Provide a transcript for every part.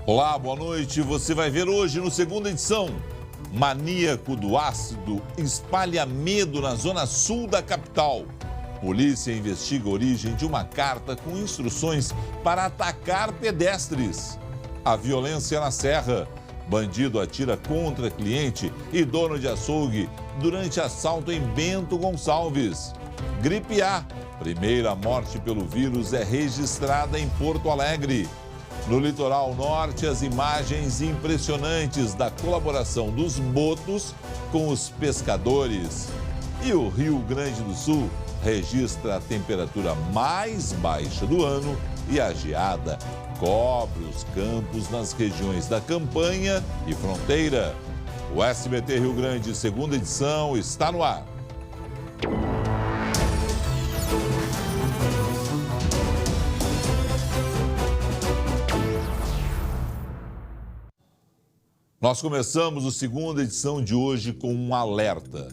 Olá, boa noite. Você vai ver hoje no segunda edição. Maníaco do ácido espalha medo na zona sul da capital. Polícia investiga a origem de uma carta com instruções para atacar pedestres. A violência na Serra. Bandido atira contra cliente e dono de açougue durante assalto em Bento Gonçalves. Gripe A. Primeira morte pelo vírus é registrada em Porto Alegre. No litoral norte, as imagens impressionantes da colaboração dos botos com os pescadores. E o Rio Grande do Sul registra a temperatura mais baixa do ano e a geada cobre os campos nas regiões da campanha e fronteira. O SBT Rio Grande, segunda edição, está no ar. Nós começamos a segunda edição de hoje com um alerta.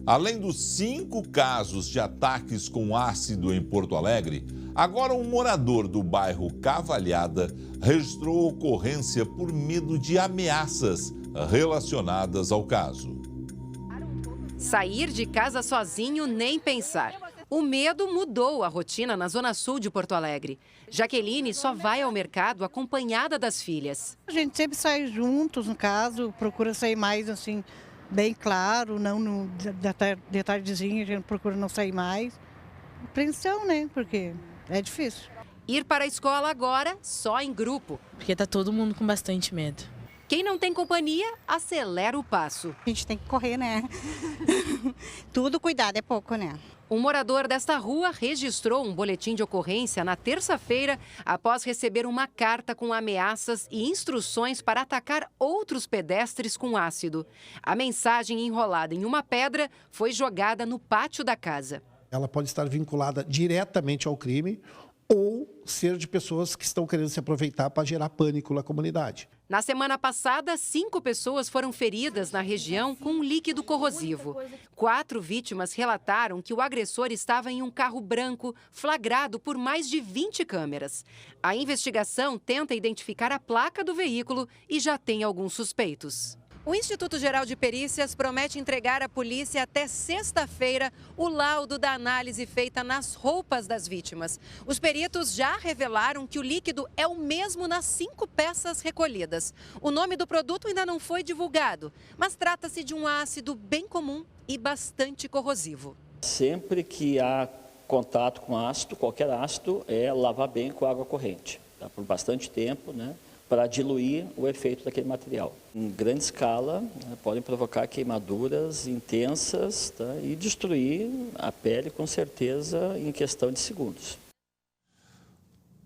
Além dos 5 casos de ataques com ácido em Porto Alegre, agora um morador do bairro Cavalhada registrou ocorrência por medo de ameaças relacionadas ao caso. Sair de casa sozinho, nem pensar. O medo mudou a rotina na zona sul de Porto Alegre. Jaqueline só vai ao mercado acompanhada das filhas. A gente sempre sai juntos, no caso, procura sair mais assim, bem claro, não de tardezinha, a gente procura não sair mais. Apreensão, né? Porque é difícil. Ir para a escola agora só em grupo. Porque tá todo mundo com bastante medo. Quem não tem companhia, acelera o passo. A gente tem que correr, né? Tudo cuidado é pouco, né? Um morador desta rua registrou um boletim de ocorrência na terça-feira após receber uma carta com ameaças e instruções para atacar outros pedestres com ácido. A mensagem enrolada em uma pedra foi jogada no pátio da casa. Ela pode estar vinculada diretamente ao crime ou ser de pessoas que estão querendo se aproveitar para gerar pânico na comunidade. Na semana passada, 5 pessoas foram feridas na região com um líquido corrosivo. 4 vítimas relataram que o agressor estava em um carro branco, flagrado por mais de 20 câmeras. A investigação tenta identificar a placa do veículo e já tem alguns suspeitos. O Instituto Geral de Perícias promete entregar à polícia até sexta-feira o laudo da análise feita nas roupas das vítimas. Os peritos já revelaram que o líquido é o mesmo nas 5 peças recolhidas. O nome do produto ainda não foi divulgado, mas trata-se de um ácido bem comum e bastante corrosivo. Sempre que há contato com ácido, qualquer ácido, é lavar bem com água corrente, tá? Por bastante tempo, né? Para diluir o efeito daquele material. Em grande escala, podem provocar queimaduras intensas, tá? E destruir a pele, com certeza, em questão de segundos.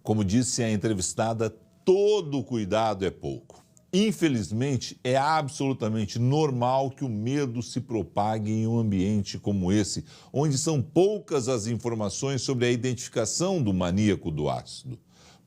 Como disse a entrevistada, todo cuidado é pouco. Infelizmente, é absolutamente normal que o medo se propague em um ambiente como esse, onde são poucas as informações sobre a identificação do maníaco do ácido.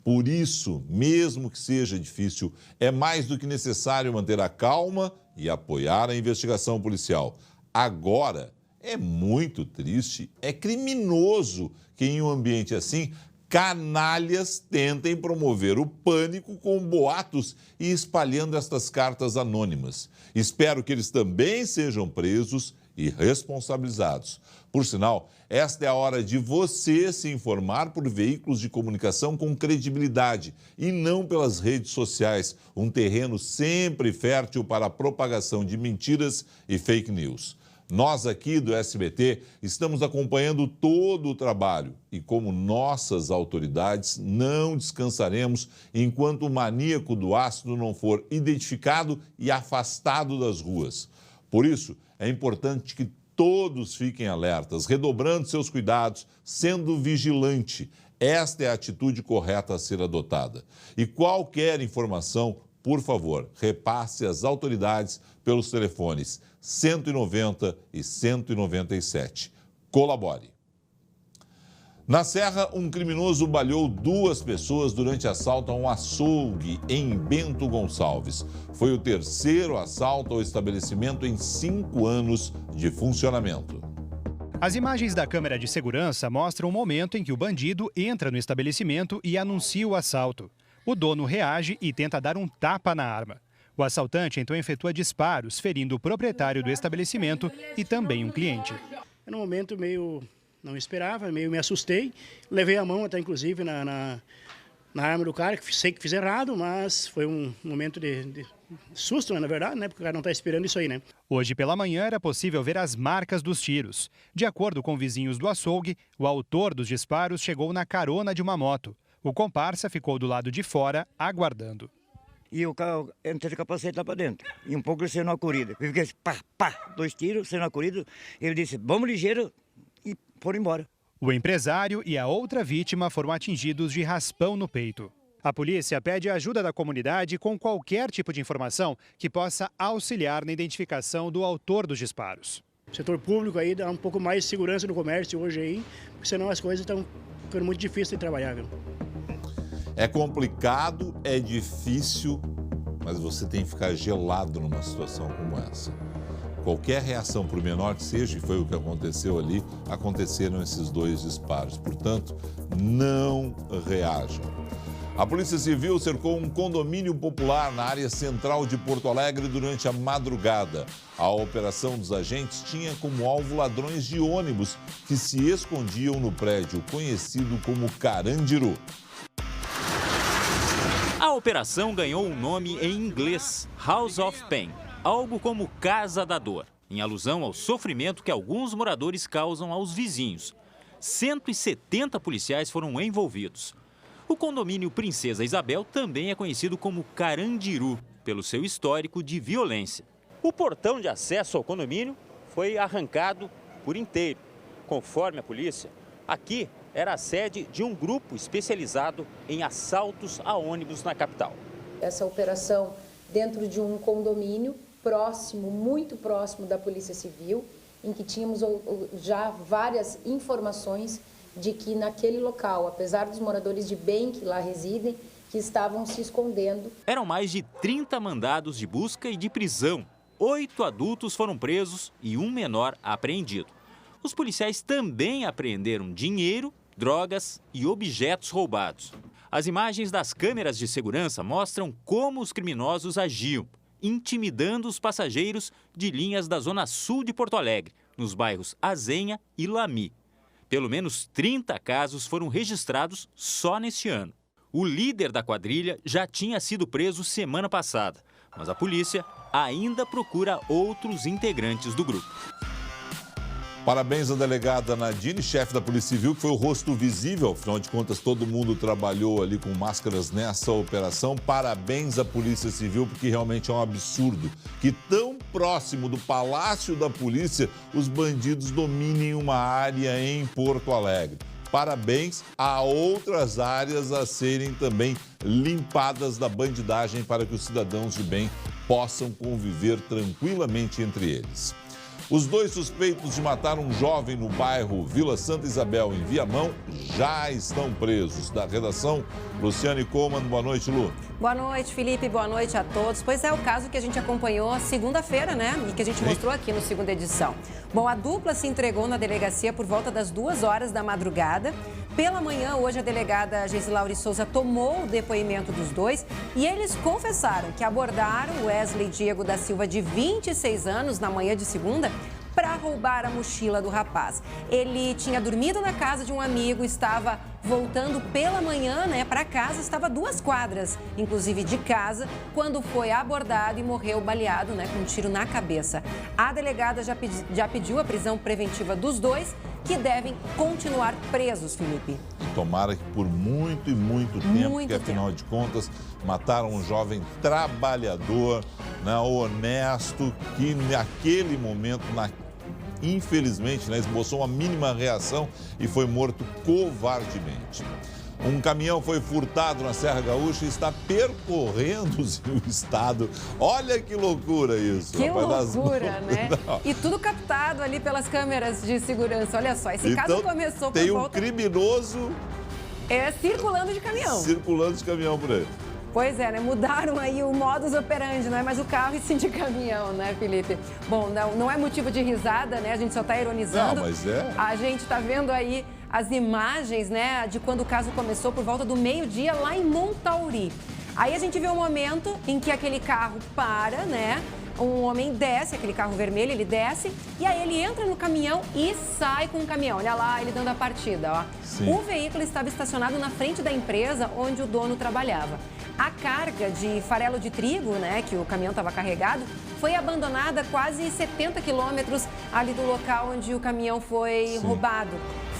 Por isso, mesmo que seja difícil, é mais do que necessário manter a calma e apoiar a investigação policial. Agora, é muito triste, é criminoso que em um ambiente assim, canalhas tentem promover o pânico com boatos e espalhando estas cartas anônimas. Espero que eles também sejam presos e responsabilizados. Por sinal, esta é a hora de você se informar por veículos de comunicação com credibilidade e não pelas redes sociais, um terreno sempre fértil para a propagação de mentiras e fake news. Nós aqui do SBT estamos acompanhando todo o trabalho e, como nossas autoridades, não descansaremos enquanto o maníaco do ácido não for identificado e afastado das ruas. Por isso, é importante que todos fiquem alertas, redobrando seus cuidados, sendo vigilante. Esta é a atitude correta a ser adotada. E qualquer informação, por favor, repasse às autoridades pelos telefones 190 e 197. Colabore. Na Serra, um criminoso baleou 2 pessoas durante assalto a um açougue em Bento Gonçalves. Foi o 3º assalto ao estabelecimento em 5 anos de funcionamento. As imagens da câmera de segurança mostram o momento em que o bandido entra no estabelecimento e anuncia o assalto. O dono reage e tenta dar um tapa na arma. O assaltante então efetua disparos, ferindo o proprietário do estabelecimento e também um cliente. No momento meio não esperava, meio me assustei. Levei a mão até inclusive na arma do cara, que sei que fiz errado, mas foi um momento de susto, na verdade, né? Porque o cara não está esperando isso aí, né? Hoje pela manhã era possível ver as marcas dos tiros. De acordo com vizinhos do açougue, o autor dos disparos chegou na carona de uma moto. O comparsa ficou do lado de fora, aguardando. E o carro entrou de capacete lá para dentro. E um pouco ele saiu na corrida. Eu fiquei assim, pá, pá, 2 tiros, saiu na corrida. Ele disse, vamos ligeiro, e foram embora. O empresário e a outra vítima foram atingidos de raspão no peito. A polícia pede a ajuda da comunidade com qualquer tipo de informação que possa auxiliar na identificação do autor dos disparos. O setor público aí dá um pouco mais de segurança no comércio hoje aí, porque senão as coisas estão ficando muito difíceis de trabalhar, viu? É complicado, é difícil, mas você tem que ficar gelado numa situação como essa. Qualquer reação, por menor que seja, e foi o que aconteceu ali, aconteceram esses 2 disparos. Portanto, não reajam. A Polícia Civil cercou um condomínio popular na área central de Porto Alegre durante a madrugada. A operação dos agentes tinha como alvo ladrões de ônibus que se escondiam no prédio conhecido como Carandiru. A operação ganhou um nome em inglês, House of Pain, algo como Casa da Dor, em alusão ao sofrimento que alguns moradores causam aos vizinhos. 170 policiais foram envolvidos. O condomínio Princesa Isabel também é conhecido como Carandiru, pelo seu histórico de violência. O portão de acesso ao condomínio foi arrancado por inteiro. Conforme a polícia, aqui era a sede de um grupo especializado em assaltos a ônibus na capital. Essa operação dentro de um condomínio próximo, muito próximo da Polícia Civil, em que tínhamos já várias informações de que naquele local, apesar dos moradores de bem que lá residem, que estavam se escondendo. Eram mais de 30 mandados de busca e de prisão. 8 adultos foram presos e um menor apreendido. Os policiais também apreenderam dinheiro, drogas e objetos roubados. As imagens das câmeras de segurança mostram como os criminosos agiam, intimidando os passageiros de linhas da zona sul de Porto Alegre, nos bairros Azenha e Lami. Pelo menos 30 casos foram registrados só neste ano. O líder da quadrilha já tinha sido preso semana passada, mas a polícia ainda procura outros integrantes do grupo. Parabéns à delegada Nadine, chefe da Polícia Civil, que foi o rosto visível. Afinal de contas, todo mundo trabalhou ali com máscaras nessa operação. Parabéns à Polícia Civil, porque realmente é um absurdo que tão próximo do Palácio da Polícia os bandidos dominem uma área em Porto Alegre. Parabéns a outras áreas a serem também limpadas da bandidagem para que os cidadãos de bem possam conviver tranquilamente entre eles. Os 2 suspeitos de matar um jovem no bairro Vila Santa Isabel, em Viamão, já estão presos. Da redação, Luciane Coman. Boa noite, Lu. Boa noite, Felipe. Boa noite a todos. Pois é, o caso que a gente acompanhou segunda-feira, né? E que a gente mostrou aqui no segunda edição. Bom, a dupla se entregou na delegacia por volta das 2 horas da madrugada. Pela manhã, hoje, a delegada Gesilaure Souza tomou o depoimento dos 2 e eles confessaram que abordaram Wesley Diego da Silva, de 26 anos, na manhã de segunda, para roubar a mochila do rapaz. Ele tinha dormido na casa de um amigo, estava voltando pela manhã, né, para casa, estava a 2 quadras, inclusive de casa, quando foi abordado e morreu baleado, né, com um tiro na cabeça. A delegada já pediu a prisão preventiva dos 2, que devem continuar presos, Felipe. E tomara que por muito e muito tempo, porque afinal de contas, mataram um jovem trabalhador, né, honesto, que naquele momento, infelizmente, né, esboçou uma mínima reação e foi morto covardemente. Um caminhão foi furtado na Serra Gaúcha e está percorrendo o estado. Olha que loucura isso. Que loucura, né? E tudo captado ali pelas câmeras de segurança. Olha só, esse caso começou por tem volta... um criminoso... circulando de caminhão. Circulando de caminhão por aí. Pois é, né? Mudaram aí o modus operandi, não é mais o carro e sim de caminhão, né, Felipe? Bom, não é motivo de risada, né? A gente só está ironizando. Não, mas é. A gente está vendo aí as imagens, né, de quando o caso começou por volta do meio-dia lá em Montauri. Aí a gente vê um momento em que aquele carro para, né? Um homem desce, aquele carro vermelho, ele desce e aí ele entra no caminhão e sai com o caminhão. Olha lá, ele dando a partida, ó. Sim. O veículo estava estacionado na frente da empresa onde o dono trabalhava. A carga de farelo de trigo, né, que o caminhão estava carregado, foi abandonada quase 70 quilômetros ali do local onde o caminhão foi roubado.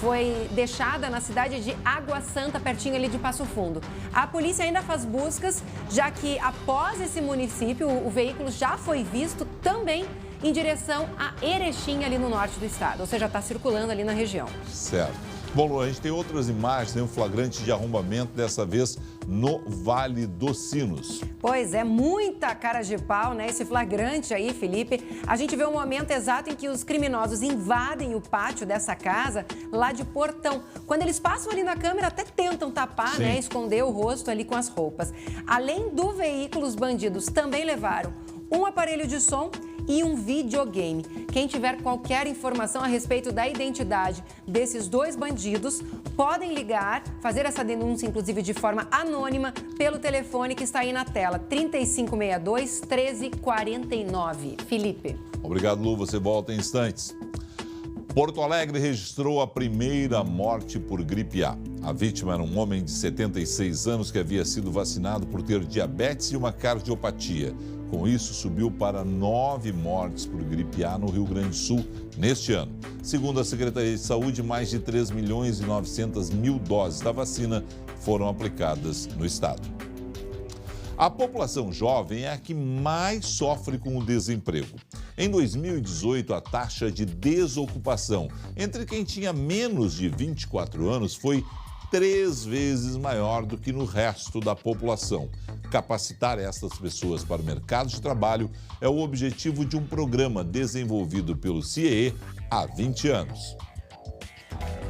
Foi deixada na cidade de Água Santa, pertinho ali de Passo Fundo. A polícia ainda faz buscas, já que após esse município, o veículo já foi visto também em direção a Erechim, ali no norte do estado. Ou seja, está circulando ali na região. Certo. Bom, Lu, a gente tem outras imagens, tem um flagrante de arrombamento, dessa vez no Vale dos Sinos. Pois é, muita cara de pau, né? Esse flagrante aí, Felipe. A gente vê o momento exato em que os criminosos invadem o pátio dessa casa lá de Portão. Quando eles passam ali na câmera, até tentam tapar, né? Esconder o rosto ali com as roupas. Além do veículo, os bandidos também levaram um aparelho de som e um videogame. Quem tiver qualquer informação a respeito da identidade desses dois bandidos, podem ligar, fazer essa denúncia, inclusive de forma anônima, pelo telefone que está aí na tela, 3562-1349. Felipe. Obrigado, Lu. Você volta em instantes. Porto Alegre registrou a primeira morte por gripe A. A vítima era um homem de 76 anos que havia sido vacinado por ter diabetes e uma cardiopatia. Com isso, subiu para 9 mortes por gripe A no Rio Grande do Sul neste ano. Segundo a Secretaria de Saúde, mais de 3.900.000 doses da vacina foram aplicadas no estado. A população jovem é a que mais sofre com o desemprego. Em 2018, a taxa de desocupação entre quem tinha menos de 24 anos foi 3 vezes maior do que no resto da população. Capacitar essas pessoas para o mercado de trabalho é o objetivo de um programa desenvolvido pelo CIEE há 20 anos.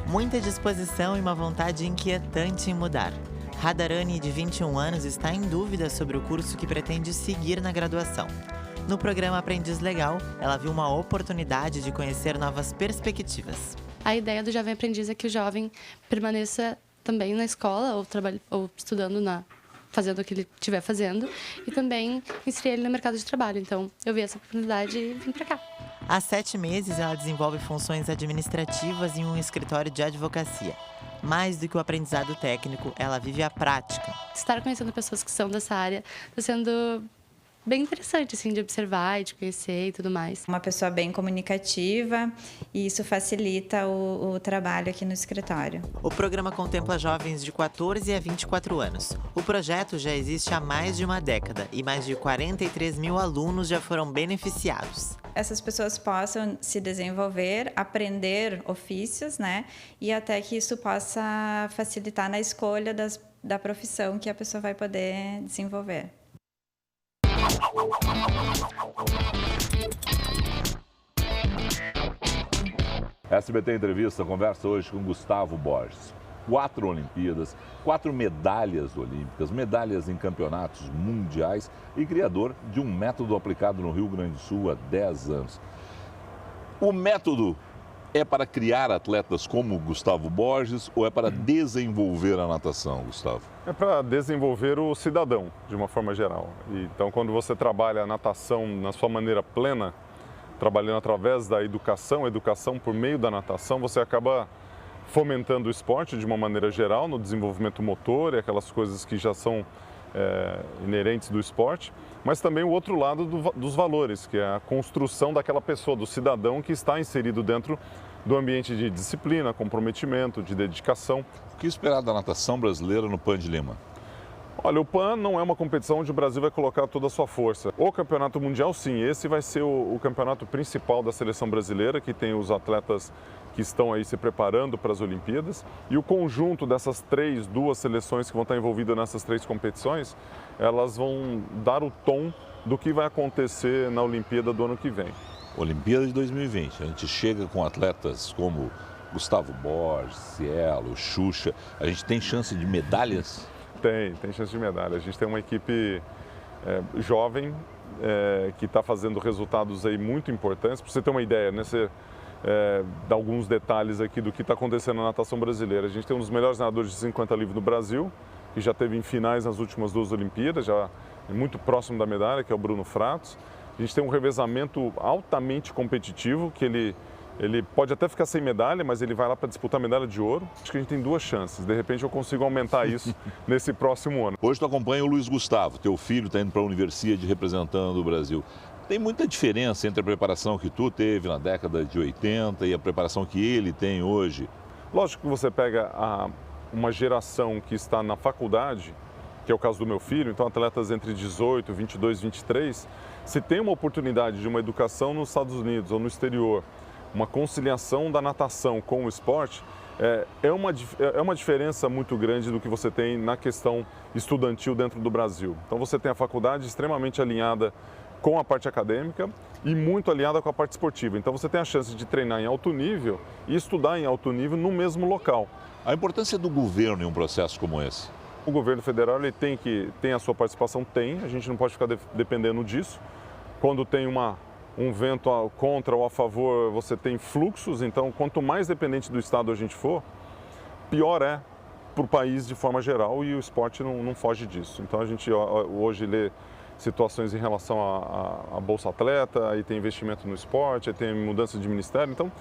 Muita disposição e uma vontade inquietante em mudar. Radharani, de 21 anos, está em dúvida sobre o curso que pretende seguir na graduação. No programa Aprendiz Legal, ela viu uma oportunidade de conhecer novas perspectivas. A ideia do Jovem Aprendiz é que o jovem permaneça também na escola ou estudando, fazendo o que ele estiver fazendo, e também inserir ele no mercado de trabalho. Então, eu vi essa oportunidade e vim para cá. Há 7 meses, ela desenvolve funções administrativas em um escritório de advocacia. Mais do que o aprendizado técnico, ela vive a prática. Estar conhecendo pessoas que são dessa área está sendo bem interessante, assim, de observar e de conhecer e tudo mais. Uma pessoa bem comunicativa e isso facilita o trabalho aqui no escritório. O programa contempla jovens de 14 a 24 anos. O projeto já existe há mais de uma década e mais de 43 mil alunos já foram beneficiados. Essas pessoas possam se desenvolver, aprender ofícios, né? E até que isso possa facilitar na escolha da profissão que a pessoa vai poder desenvolver. SBT Entrevista conversa hoje com Gustavo Borges. 4 Olimpíadas, 4 medalhas olímpicas, medalhas em campeonatos mundiais e criador de um método aplicado no Rio Grande do Sul há 10 anos. O método é para criar atletas como Gustavo Borges ou é para desenvolver a natação, Gustavo? É para desenvolver o cidadão, de uma forma geral. Então, quando você trabalha a natação na sua maneira plena, trabalhando através da educação por meio da natação, você acaba fomentando o esporte de uma maneira geral, no desenvolvimento motor e aquelas coisas que já são inerentes do esporte, mas também o outro lado dos valores, que é a construção daquela pessoa, do cidadão que está inserido dentro do ambiente de disciplina, comprometimento, de dedicação. O que esperar da natação brasileira no PAN de Lima? Olha, o PAN não é uma competição onde o Brasil vai colocar toda a sua força. O campeonato mundial, sim, esse vai ser o campeonato principal da seleção brasileira, que tem os atletas que estão aí se preparando para as Olimpíadas. E o conjunto dessas 2 seleções que vão estar envolvidas nessas 3 competições, elas vão dar o tom do que vai acontecer na Olimpíada do ano que vem. Olimpíada de 2020, a gente chega com atletas como Gustavo Borges, Cielo, Xuxa, a gente tem chance de medalhas? Tem chance de medalha. A gente tem uma equipe jovem que está fazendo resultados aí muito importantes. Para você ter uma ideia, dar alguns detalhes aqui do que está acontecendo na natação brasileira. A gente tem um dos melhores nadadores de 50 livre no Brasil, que já teve em finais nas últimas 2 Olimpíadas, já é muito próximo da medalha, que é o Bruno Fratos. A gente tem um revezamento altamente competitivo, que ele pode até ficar sem medalha, mas ele vai lá para disputar a medalha de ouro. Acho que a gente tem 2 chances. De repente eu consigo aumentar isso nesse próximo ano. Hoje tu acompanha o Luiz Gustavo, teu filho está indo para a Universidade representando o Brasil. Tem muita diferença entre a preparação que tu teve na década de 80 e a preparação que ele tem hoje? Lógico que você pega uma geração que está na faculdade, que é o caso do meu filho, então atletas entre 18, 22, 23, se tem uma oportunidade de uma educação nos Estados Unidos ou no exterior, uma conciliação da natação com o esporte, é uma diferença muito grande do que você tem na questão estudantil dentro do Brasil. Então você tem a faculdade extremamente alinhada com a parte acadêmica e muito alinhada com a parte esportiva. Então você tem a chance de treinar em alto nível e estudar em alto nível no mesmo local. A importância do governo em um processo como esse? O governo federal ele tem a sua participação, a gente não pode ficar dependendo disso. Quando tem um vento contra ou a favor, você tem fluxos, então quanto mais dependente do Estado a gente for, pior é para o país de forma geral e o esporte não foge disso. Então a gente hoje lê situações em relação à Bolsa Atleta, aí tem investimento no esporte, aí tem mudança de ministério, então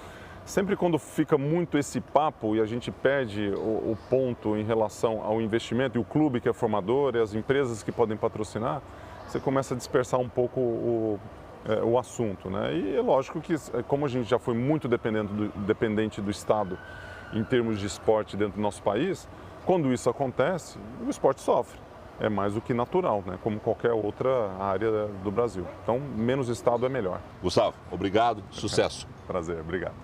sempre quando fica muito esse papo e a gente perde o ponto em relação ao investimento e o clube que é formador e as empresas que podem patrocinar, você começa a dispersar um pouco o assunto, né? E é lógico que, como a gente já foi muito dependente do Estado em termos de esporte dentro do nosso país, quando isso acontece, o esporte sofre. É mais do que natural, né? Como qualquer outra área do Brasil. Então, menos Estado é melhor. Gustavo, obrigado, sucesso. Prazer, obrigado.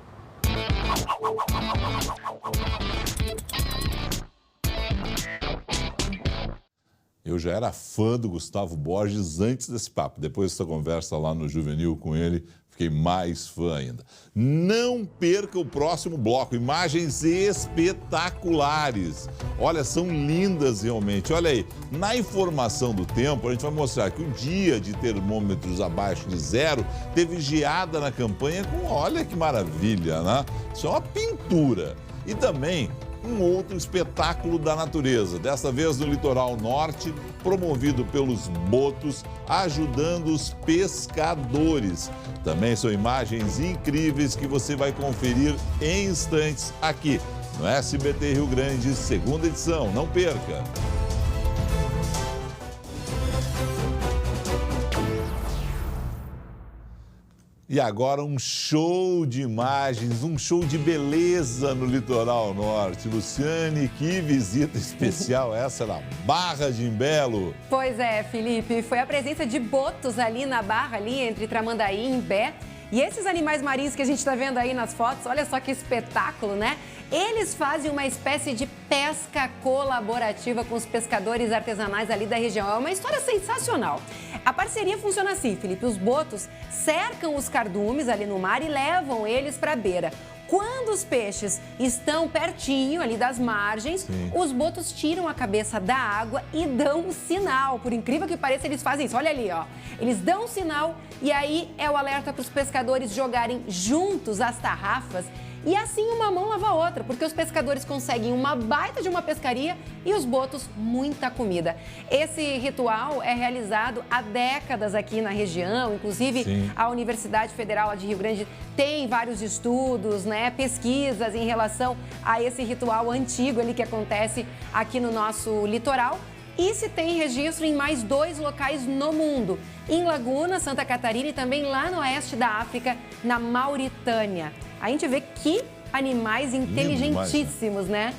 Eu já era fã do Gustavo Borges antes desse papo. Depois dessa conversa lá no Juvenil com ele, fiquei mais fã ainda. Não perca o próximo bloco. Imagens espetaculares. Olha, são lindas realmente. Olha aí, na informação do tempo, a gente vai mostrar que o dia de termômetros abaixo de 0 teve geada na campanha com, olha que maravilha, né? Isso é uma pintura. E também um outro espetáculo da natureza, dessa vez no litoral norte, promovido pelos botos, ajudando os pescadores. Também são imagens incríveis que você vai conferir em instantes aqui no SBT Rio Grande, segunda edição. Não perca! E agora um show de imagens, um show de beleza no litoral norte. Luciane, que visita especial essa na Barra de Imbelo. Pois é, Felipe, foi a presença de botos ali na Barra, ali entre Tramandaí e Imbé. E esses animais marinhos que a gente está vendo aí nas fotos, olha só que espetáculo, né? Eles fazem uma espécie de pesca colaborativa com os pescadores artesanais ali da região. É uma história sensacional. A parceria funciona assim, Felipe. Os botos cercam os cardumes ali no mar e levam eles para a beira. Quando os peixes estão pertinho ali das margens, os botos tiram a cabeça da água e dão um sinal. Por incrível que pareça, eles fazem isso. Olha ali, ó. Eles dão um sinal e aí é o alerta para os pescadores jogarem juntos as tarrafas. E assim uma mão lava a outra, porque os pescadores conseguem uma baita de uma pescaria e os botos muita comida. Esse ritual é realizado há décadas aqui na região, inclusive a Universidade Federal de Rio Grande tem vários estudos, né, pesquisas em relação a esse ritual antigo ali que acontece aqui no nosso litoral. E se tem registro em mais 2 locais no mundo, em Laguna, Santa Catarina e também lá no oeste da África, na Mauritânia. A gente vê que animais inteligentíssimos, né?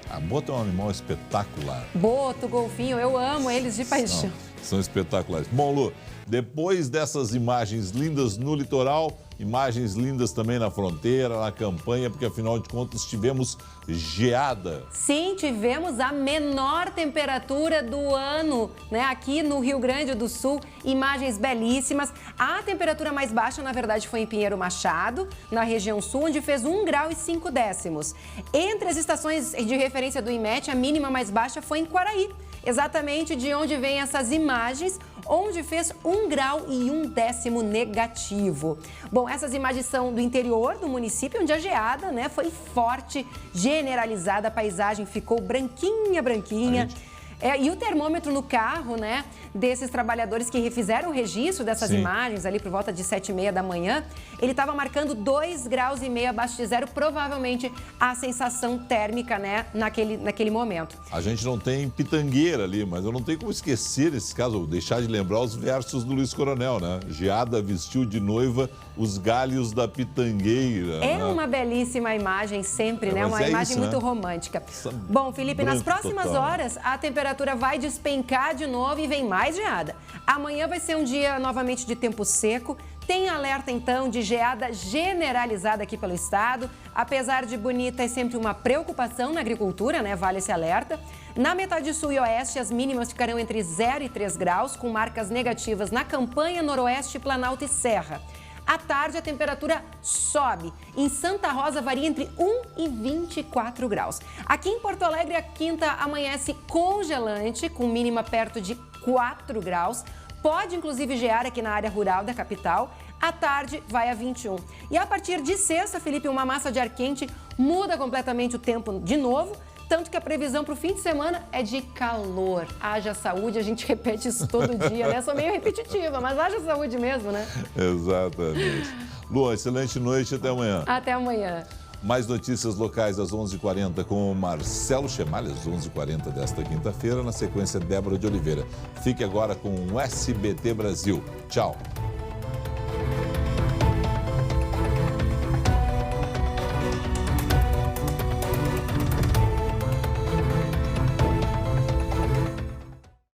A boto é um animal espetacular. Boto, golfinho, eu amo eles de paixão. São espetaculares. Bom, Lu, depois dessas imagens lindas no litoral, imagens lindas também na fronteira, na campanha, porque afinal de contas tivemos geada. Sim, tivemos a menor temperatura do ano, né? Aqui no Rio Grande do Sul, imagens belíssimas. A temperatura mais baixa, na verdade, foi em Pinheiro Machado, na região sul, onde fez 1 grau e 5 décimos. Entre as estações de referência do IMET, a mínima mais baixa foi em Quaraí, exatamente de onde vêm essas imagens, onde fez 1 grau e 1/10 negativo. Bom, essas imagens são do interior do município, onde a geada, né, foi forte, generalizada, a paisagem ficou branquinha. E o termômetro no carro, né, desses trabalhadores que fizeram o registro dessas imagens ali por volta de 7h30 da manhã, ele estava marcando 2,5 graus abaixo de zero, provavelmente a sensação térmica, né, naquele momento. A gente não tem pitangueira ali, mas eu não tenho como esquecer nesse caso, ou deixar de lembrar os versos do Luiz Coronel, né? Geada vestiu de noiva os galhos da pitangueira. É, né? Uma belíssima imagem sempre, né? Uma imagem muito romântica. Bom, Felipe, nas próximas horas a temperatura vai despencar de novo e vem mais geada. Amanhã vai ser um dia novamente de tempo seco. Tem alerta, então, de geada generalizada aqui pelo estado. Apesar de bonita, é sempre uma preocupação na agricultura, né? Vale esse alerta. Na metade sul e oeste, as mínimas ficarão entre 0 e 3 graus, com marcas negativas na Campanha, Noroeste, Planalto e Serra. À tarde, a temperatura sobe. Em Santa Rosa, varia entre 1 e 24 graus. Aqui em Porto Alegre, a quinta amanhece congelante, com mínima perto de 4 graus. Pode, inclusive, gear aqui na área rural da capital. À tarde, vai a 21. E a partir de sexta, Felipe, uma massa de ar quente muda completamente o tempo de novo. Tanto que a previsão para o fim de semana é de calor. Haja saúde, a gente repete isso todo dia, né? Sou meio repetitiva, mas haja saúde mesmo, né? Exatamente. Luan, excelente noite, até amanhã. Até amanhã. Mais notícias locais às 11h40 com o Marcelo Chemalha, às 11h40 desta quinta-feira. Na sequência, Débora de Oliveira. Fique agora com o SBT Brasil. Tchau.